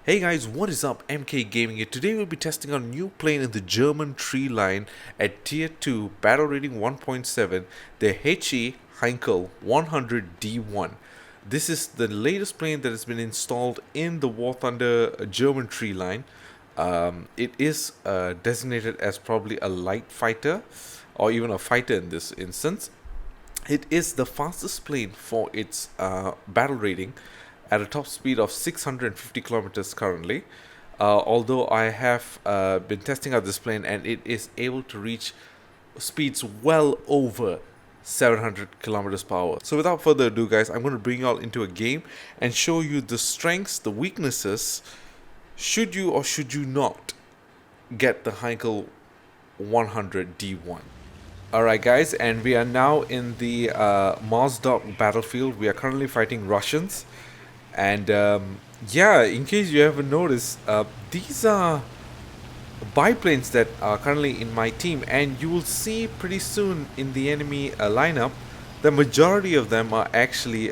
Hey guys, what is up? MK Gaming here. Today we'll be testing out a new plane in the German tree line at Tier 2, battle rating 1.7, the HE-100 D-1. This is the latest plane that has been installed in the War Thunder German tree line. It is designated as probably a light fighter or even a fighter in this instance. It is the fastest plane for its battle rating at a top speed of 650 kilometers currently. Although I have been testing out this plane and it is able to reach speeds well over 700 kilometers per hour. So without further ado guys, I'm going to bring you all into a game and show you the strengths, the weaknesses, should you or should you not get the Heinkel 100 D1. Alright guys, and we are now in the Mozdok battlefield. We are currently fighting Russians. And yeah, in case you haven't noticed, these are biplanes that are currently in my team, and you will see pretty soon in the enemy lineup, the majority of them are actually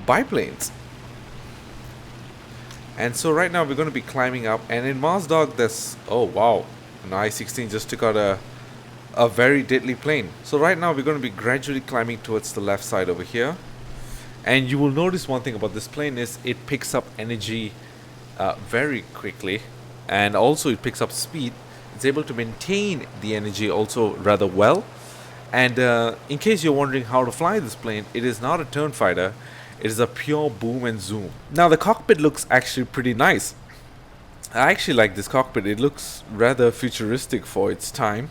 biplanes. And so right now we're going to be climbing up, and in Mozdok there's, oh wow, an I-16 just took out a very deadly plane. So right now we're going to be gradually climbing towards the left side over here. And you will notice one thing about this plane is it picks up energy very quickly, and also it picks up speed. It's able to maintain the energy also rather well. And in case you're wondering how to fly this plane, it is not a turn fighter. It is a pure boom and zoom. Now the cockpit looks actually pretty nice. I actually like this cockpit. It looks rather futuristic for its time.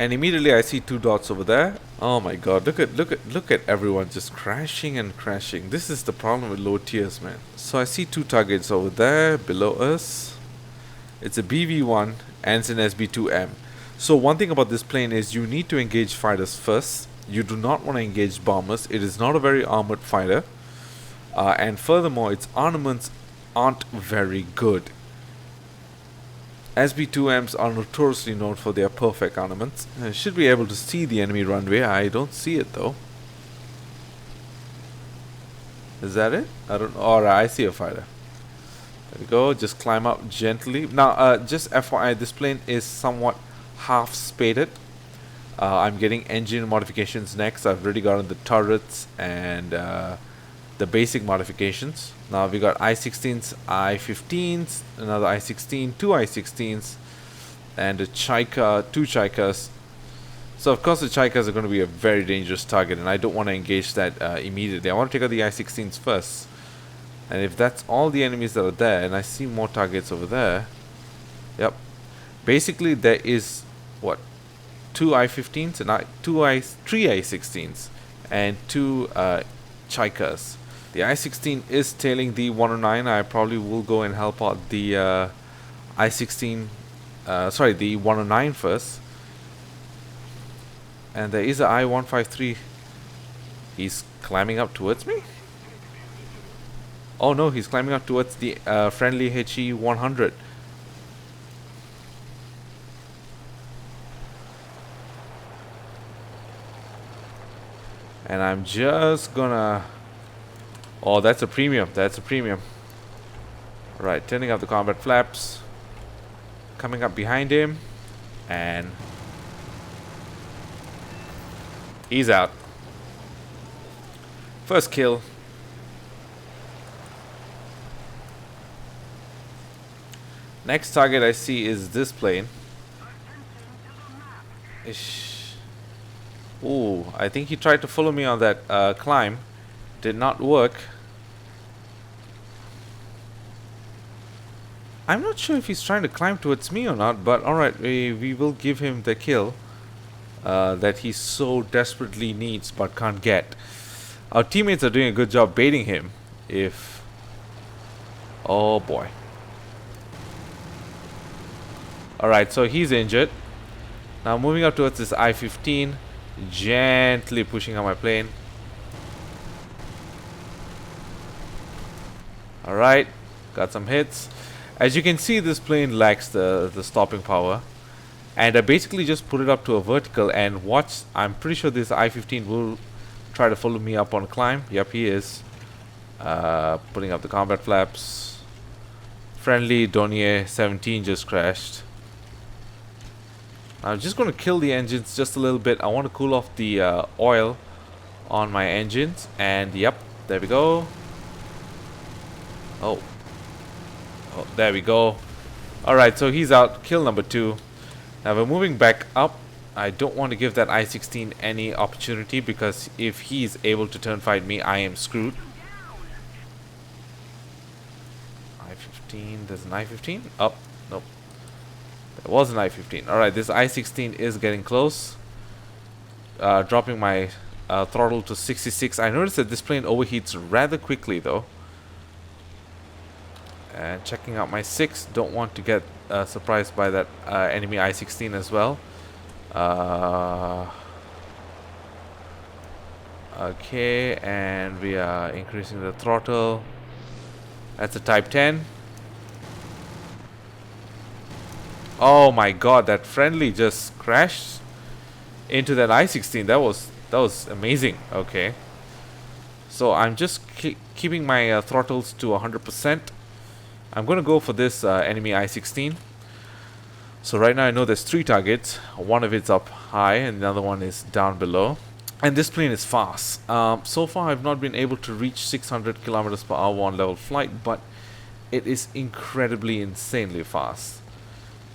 And immediately I see two dots over there. Oh my god, look at everyone just crashing and crashing. This is the problem with low tiers, man. So I see two targets over there below us. It's a BV1 and it's an SB2M. So one thing about this plane is you need to engage fighters first. You do not want to engage bombers. It is not a very armored fighter. And furthermore, its armaments aren't very good. SB2Ms are notoriously known for their perfect armaments. I should be able to see the enemy runway. I don't see it though. Is that it? I don't know. Alright, I see a fighter. There we go. Just climb up gently. Now, just FYI, this plane is somewhat half spaded. I'm getting engine modifications next. I've already gotten the turrets and the basic modifications. Now we got I-16s, I-15s, another I-16, two I-16s, and a Chaika, two Chaikas. So of course the Chaikas are going to be a very dangerous target, and I don't want to engage that immediately. I want to take out the I-16s first. And if that's all the enemies that are there, and I see more targets over there. Yep. Basically there is, what, two I-15s and three I-16s and two Chaikas. The I-16 is tailing the 109. I probably will go and help out the I-16, the 109 first. And there is a I-153. He's climbing up towards me? Oh no, he's climbing up towards the friendly HE-100. And I'm just gonna... Oh, that's a premium. That's a premium. Right, turning up the combat flaps. Coming up behind him. And... he's out. First kill. Next target I see is this plane. Ooh, I think he tried to follow me on that climb. Did not work. I'm not sure if he's trying to climb towards me or not, but alright, we will give him the kill that he so desperately needs but can't get. Our teammates are doing a good job baiting him. If... oh boy. Alright, so he's injured. Now moving up towards this I-15. Gently pushing on my plane. Alright, got some hits. As you can see, this plane lacks the stopping power. And I basically just put it up to a vertical and watch. I'm pretty sure this I-15 will try to follow me up on climb. Yep, he is. Putting up the combat flaps. Friendly Dornier 17 just crashed. I'm just going to kill the engines just a little bit. I want to cool off the oil on my engines. And yep, there we go. Oh, there we go. Alright, so he's out. Kill number 2. Now we're moving back up. I don't want to give that I-16 any opportunity, because if he's able to turn fight me, I am screwed. I-15, there's an I-15? Oh, nope. There was an I-15. Alright, this I-16 is getting close. Dropping my throttle to 66. I noticed that this plane overheats rather quickly though. And checking out my 6. Don't want to get surprised by that enemy I-16 as well. Okay, and we are increasing the throttle. That's a Type 10. Oh my god, that friendly just crashed into that I-16. That was amazing. Okay. So I'm just keeping my throttles to 100%. I'm going to go for this enemy I-16. So right now I know there's 3 targets. One of it's up high and the other one is down below. And this plane is fast. So far I've not been able to reach 600 kilometers per hour on level flight, but it is incredibly, insanely fast.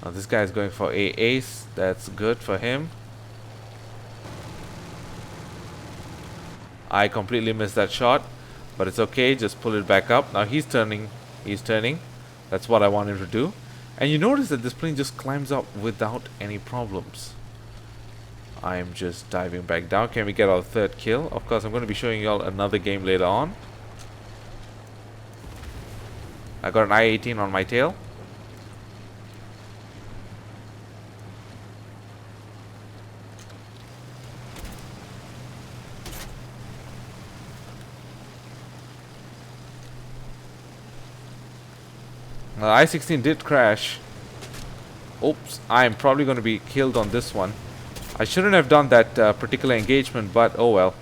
Now this guy is going for a ace. That's good for him. I completely missed that shot, but it's okay. Just pull it back up. Now he's turning. He's turning. That's what I want him to do. And you notice that this plane just climbs up without any problems. I'm just diving back down. Can we get our 3rd kill? Of course, I'm going to be showing you all another game later on. I got an I-18 on my tail. The I-16 did crash. Oops, I'm probably going to be killed on this one. I shouldn't have done that particular engagement, but oh well.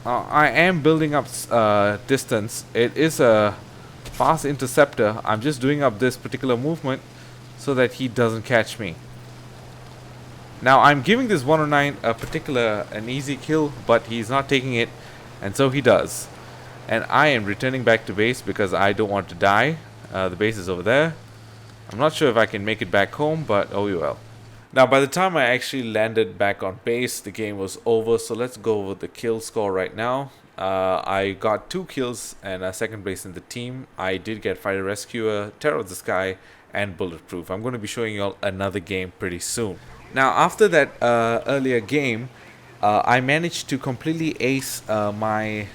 I am building up distance. It is a fast interceptor. I'm just doing up this particular movement so that he doesn't catch me. Now I'm giving this 109 an easy kill, but he's not taking it, and so he does. And I am returning back to base because I don't want to die. The base is over there. I'm not sure if I can make it back home, but oh well. Now by the time I actually landed back on base, the game was over. So let's go over the kill score right now. I got 2 kills and a 2nd place in the team. I did get Fighter Rescuer, Terror of the Sky, and Bulletproof. I'm going to be showing you all another game pretty soon. Now after that earlier game, I managed to completely ace my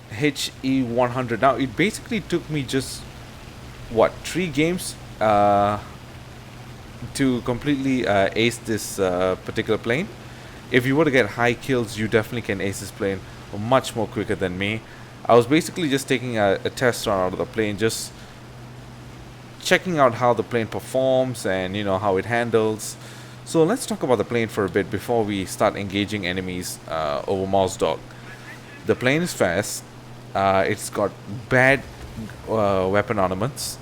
HE-100. Now it basically took me just what, 3 games to completely ace this particular plane. If you were to get high kills, you definitely can ace this plane much more quicker than me. I was basically just taking a test run out of the plane, just checking out how the plane performs and you know how it handles. So let's talk about the plane for a bit before we start engaging enemies over Mouse Dog. The plane is fast. It's got bad weapon armaments.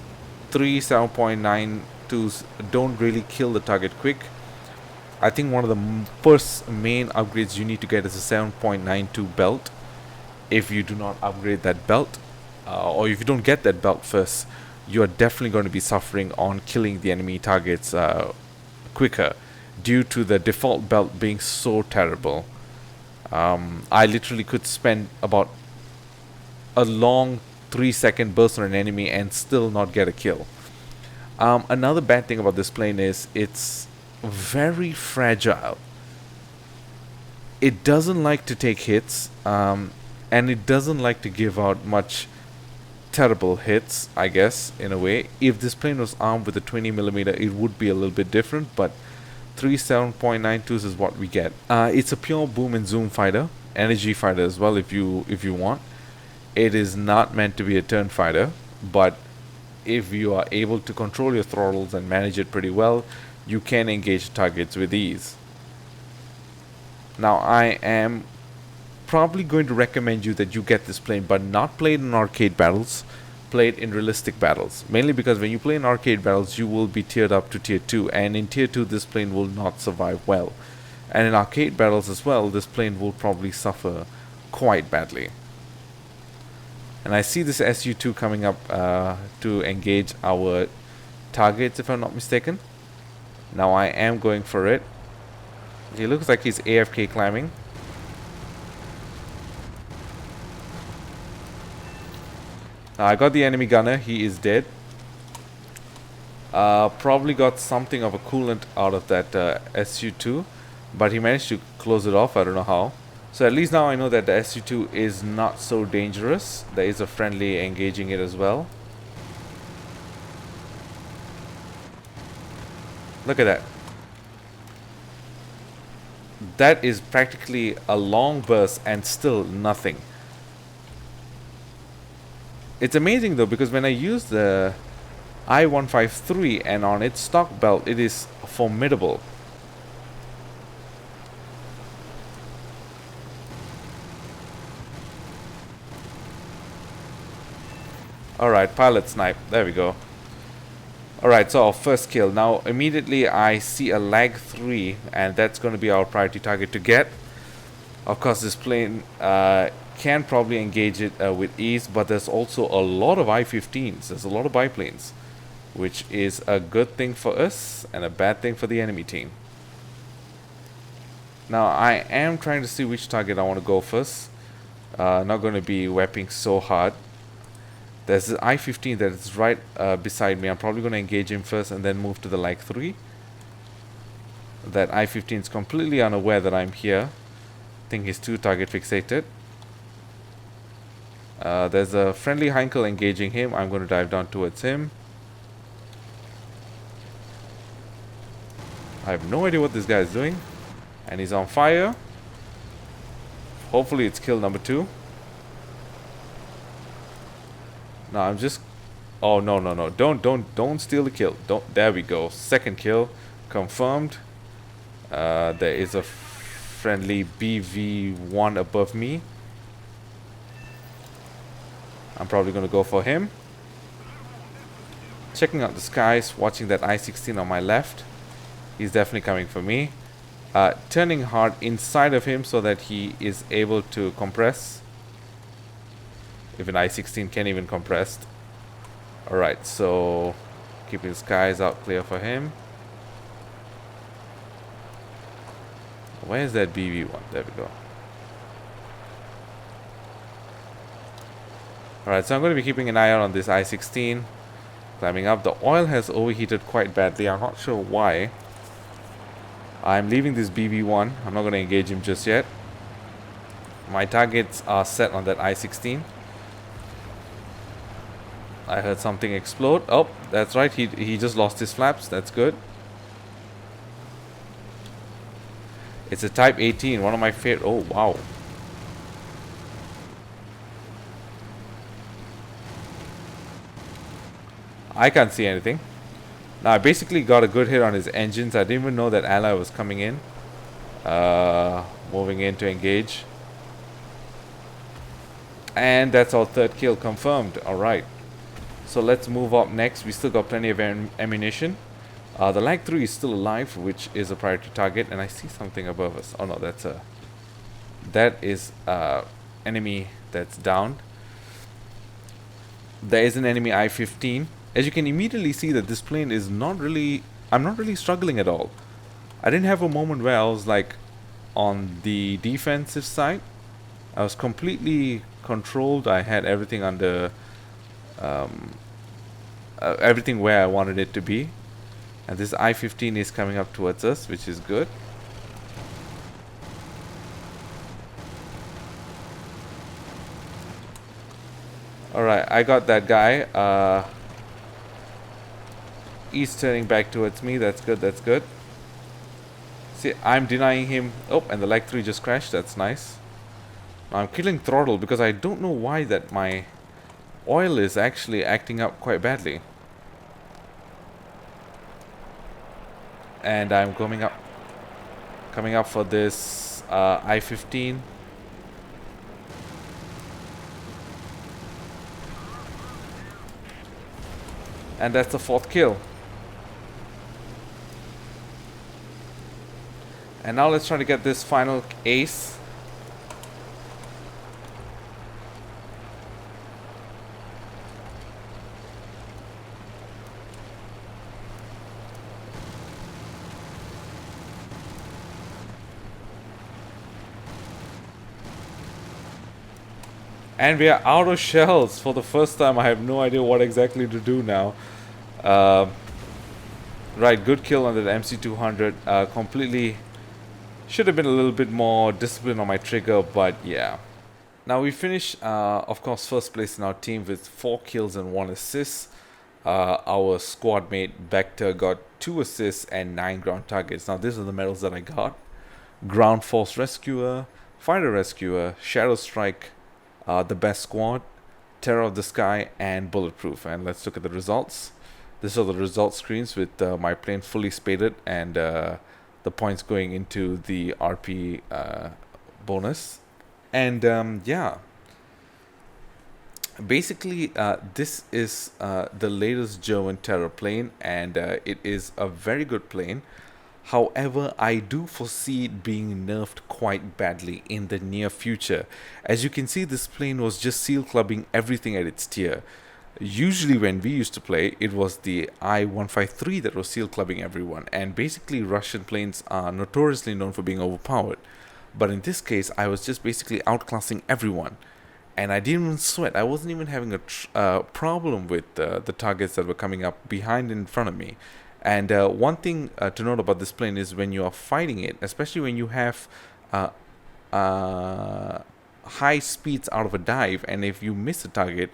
3 7.92s don't really kill the target quick. I think one of the first main upgrades you need to get is a 7.92 belt. If you do not upgrade that belt, or if you don't get that belt first, you are definitely going to be suffering on killing the enemy targets quicker, due to the default belt being so terrible. I literally could spend about a long 3-second burst on an enemy and still not get a kill. Another bad thing about this plane is it's very fragile. It doesn't like to take hits, and it doesn't like to give out much terrible hits, I guess, in a way. If this plane was armed with a 20mm, it would be a little bit different, but 3 7.92s is what we get. It's a pure boom and zoom fighter, energy fighter as well if you want. It is not meant to be a turn fighter, but if you are able to control your throttles and manage it pretty well, you can engage targets with ease. Now I am probably going to recommend you that you get this plane, but not play it in arcade battles. Play it in realistic battles. Mainly because when you play in arcade battles, you will be tiered up to tier 2, and in tier 2 this plane will not survive well. And in arcade battles as well, this plane will probably suffer quite badly. And I see this SU-2 coming up to engage our targets, if I'm not mistaken. Now I am going for it. He looks like he's AFK climbing. Now I got the enemy gunner. He is dead. Probably got something of a coolant out of that SU-2, but he managed to close it off. I don't know how. So at least now I know that the SU-2 is not so dangerous. There is a friendly engaging it as well. Look at that. That is practically a long burst and still nothing. It's amazing though, because when I use the I-153 and on its stock belt, it is formidable. Alright, pilot snipe. There we go. Alright, so our first kill. Now, immediately I see a lag 3, and that's going to be our priority target to get. Of course, this plane can probably engage it with ease, but there's also a lot of I-15s. There's a lot of biplanes, which is a good thing for us and a bad thing for the enemy team. Now, I am trying to see which target I want to go first. Not going to be wepping so hard. There's the I-15 that is right beside me. I'm probably going to engage him first and then move to the Lag 3. That I-15 is completely unaware that I'm here. I think he's too target fixated. There's a friendly Heinkel engaging him. I'm going to dive down towards him. I have no idea what this guy is doing. And he's on fire. Hopefully it's kill number 2. No, I'm just... Oh, no. Don't steal the kill. There we go. Second kill. Confirmed. There is a friendly BV-1 above me. I'm probably going to go for him. Checking out the skies. Watching that I-16 on my left. He's definitely coming for me. Turning hard inside of him so that he is able to compress. Even I-16 can't even compress. Alright, so keeping the skies out clear for him. Where's that BV-1? There we go. Alright, so I'm going to be keeping an eye out on this I-16. Climbing up. The oil has overheated quite badly. I'm not sure why. I'm leaving this BV-1. I'm not going to engage him just yet. My targets are set on that I-16. I heard something explode. Oh, that's right. He just lost his flaps. That's good. It's a Type 18. One of my favorite. Oh, wow. I can't see anything. Now, I basically got a good hit on his engines. I didn't even know that ally was coming in. Moving in to engage. And that's our third kill confirmed. Alright. So let's move up next. We still got plenty of ammunition. The Lag 3 is still alive, which is a priority target. And I see something above us. Oh no, that is enemy that's down. There is an enemy I-15. As you can immediately see that this plane is not really... I'm not really struggling at all. I didn't have a moment where I was like on the defensive side. I was completely controlled. I had everything under... everything where I wanted it to be. And this I-15 is coming up towards us, which is good. Alright, I got that guy. He's turning back towards me. That's good, that's good. See, I'm denying him. Oh, and the Lag 3 just crashed. That's nice. Now I'm killing throttle because I don't know why that my oil is actually acting up quite badly. And I'm coming up for this I-15. And that's the 4th kill. And now let's try to get this final ace. And we are out of shells for the first time. I have no idea what exactly to do now. Right, good kill on the MC-200. Completely should have been a little bit more disciplined on my trigger, but yeah. Now we finished, of course, first place in our team with 4 kills and 1 assist. Our squad mate Vector got 2 assists and 9 ground targets. Now these are the medals that I got: Ground Force Rescuer, Fighter Rescuer, Shadow Strike, the Best Squad, Terror of the Sky, and Bulletproof. And let's look at the results. These are the results screens with my plane fully spaded and the points going into the RP bonus. And yeah, basically this is the latest German Terror plane, and it is a very good plane. However, I do foresee it being nerfed quite badly in the near future. As you can see, this plane was just seal clubbing everything at its tier. Usually when we used to play, it was the I-153 that was seal clubbing everyone, and basically Russian planes are notoriously known for being overpowered. But in this case, I was just basically outclassing everyone, and I didn't even sweat. I wasn't even having a problem with the targets that were coming up behind and in front of me. And one thing to note about this plane is when you are fighting it, especially when you have high speeds out of a dive, and if you miss a target,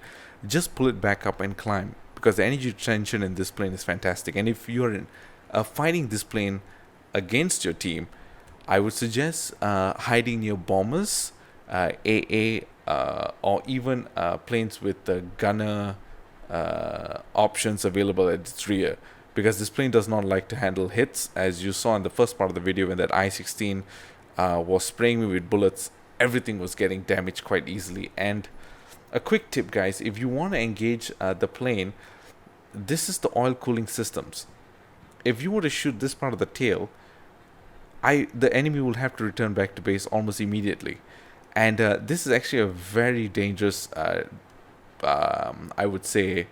just pull it back up and climb, because the energy retention in this plane is fantastic. And if you're fighting this plane against your team, I would suggest hiding near bombers, AA, or even planes with the gunner options available at its rear, because this plane does not like to handle hits. As you saw in the first part of the video, when that I-16 was spraying me with bullets, everything was getting damaged quite easily. And a quick tip, guys, if you want to engage the plane, this is the oil cooling systems. If you were to shoot this part of the tail, the enemy will have to return back to base almost immediately. And this is actually a very dangerous, I would say,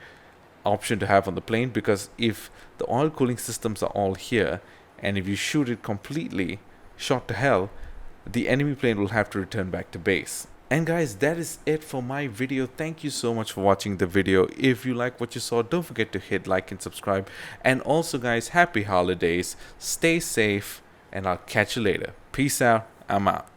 option to have on the plane, because if the oil cooling systems are all here, and if you shoot it completely shot to hell, the enemy plane will have to return back to base. And guys, that is it for my video. Thank you so much for watching the video. If you like what you saw, don't forget to hit like and subscribe. And also guys, happy holidays, stay safe, and I'll catch you later. Peace out. I'm out.